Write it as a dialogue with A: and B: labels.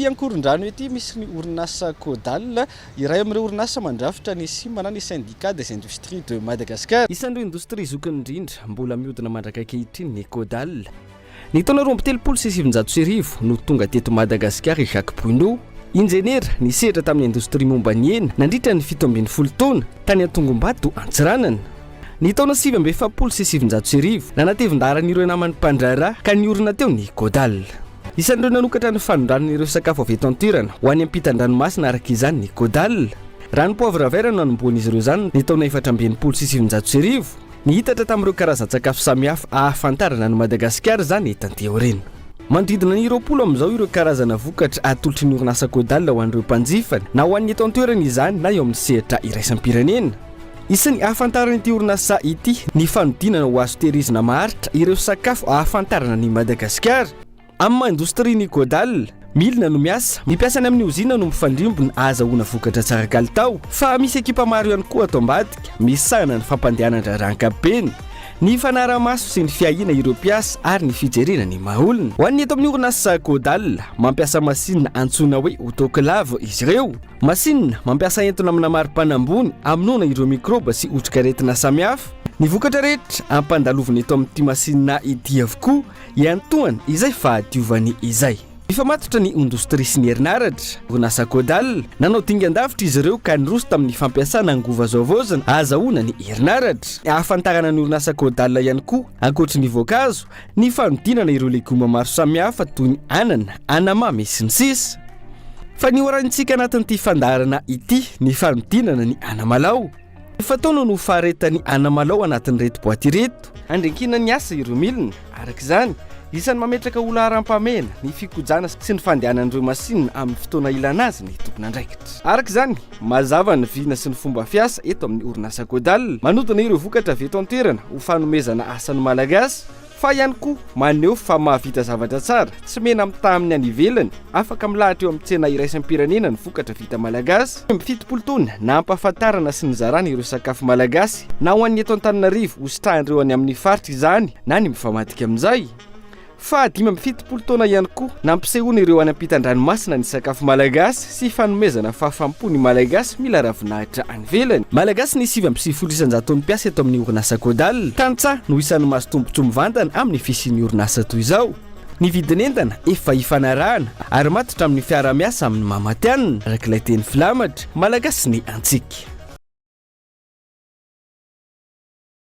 A: Ankoron-drano ety misy ny orinasa Codal, iray amin'ireo orinasa mandrafitra ny sima na ny syndicat des industries de Madagascar. Isan'ireo industrie zokiny indrindra mbola mihodina mandrakaiky ankehitriny ny Codal. Ny taona 2017 no tonga teto Madagascar i Jacques Bruno, injeniera nisehatra tamin'ny industrie momba ny hena nandritra ny 17 taona tany Antongombato Antsiranana. Ny taona 2017 nanatevin-daran'ireo namany mpandrara ka niorina teo ny Codal. Isan'ireo nanokatra ny fanondran'ireo sakafo avy eto an-toerana ho any ampitan-dranomasina araka izany ny Codal. Raha ny poivre vert no nanomboan'izy ireo izany ny taona 17 nihitatra tamin'ireo karazan-tsakafo samihafa ahafantarana ny Madagasikara izany etanteo reny. Manodidina ny 20 amin'izao ireo karazana vokatra atolotry ny orinasa Codal ho an'ireo mpanjifany na ho an'ny eto an-toerana izany na eo amin'ny sehatra iraisam-pirenena. Isan'ny ahafantarana ity orinasa ity ny fanodinana ho azo tehirizina maharitra ireo sakafo ahafantarana ny Madagasikara. Amin'ny industrie ny Codal, milina no mipiasa ny amin'ny uzina no mifandrimbona ahazahoana vokatra tsara kalitao, fa misy ekipa maro ihany koa ato ambadika misahana ny fampandehanana rankabeny, ny fanaramaso sy ny fiahina ireo mpiasa ary ny fijerena ny maolona. Ho an'ny eto amin'ny orinasa Codal, mampiasa masinina antsoina hoe autoclave izy ireo. Masinina mampiasa entona amina mari-panambony amonoana ireo mikroba sy otrikaretina samihafa. Ny vokatra rehetra ampandalovana eto amin'ity masinina ity avokoa iantohany izay fahadiovany izay. Mifamatotra ny industrie sy ny herinaratra, orinasa Codal nanao dingan-davitra izy ireo ka niroso tamin'ny fampiasana angova zaovozana ahazahoana ny herinaratra. Ahafantarana ny orinasa Codal ihany koa ankoatra ny voankazo, ny fanodinana ireo legioma maro samihafa toy ny anana, anamamy sy ny sisa. Fa ny orantsika anatin'ity fandarana ity ny fanodinana ny anamalao. Fataona no faharetany anamalao anatin'ny reto boaty reto. Andrenkina ny asa ireo milina, araka izany isan'ny mametraka olona aram-pamena ny fikojana sy ny fandehanan'ireo masinina amin'ny fotoana ilana azy ny tompona andraikitra. Araka izany, mazava ny vina sy ny fomba fiasa eto amin'ny orinasa Codal, manodina ireo vokatra avy eto an-toerana ho fanomezana asan'ny Malagasy, fa ihany koa maneho fa mahavita zavatra tsara tsy mena mitaha amin'ny any ivelany, afaka milahatra eo amin'ny tsena iraisam-pirenena ny vokatra vita Malagasy. Amin'ny 70 taona na ampahafantarana sy nizarana ireo sakafo Malagasy na ho an'ny eto Antananarivo hositrahan'ireo any amin'ny faritra izany na ny mifamadika amin'izay. Fa 70 taona ihany koa nampisehoana ireo any ampitan-dranomasina ny sakafo Malagasy sy fanomezana fahafaham-po ny Malagasy mila ravinahitra any ivelany. Malagasy ny 7,900 mpiasa eto amin'ny orinasa Codal, tantsaha no isan'ny mahazo tombotsoa mivantana amin'ny fisian'ny orinasa toy izao. Ny vidin'entana efa ifanarahana ary matotra amin'ny fiara-miasa amin'ny maha-matianina, arak'ilay teny filamatra, Malagasy ny Antsika.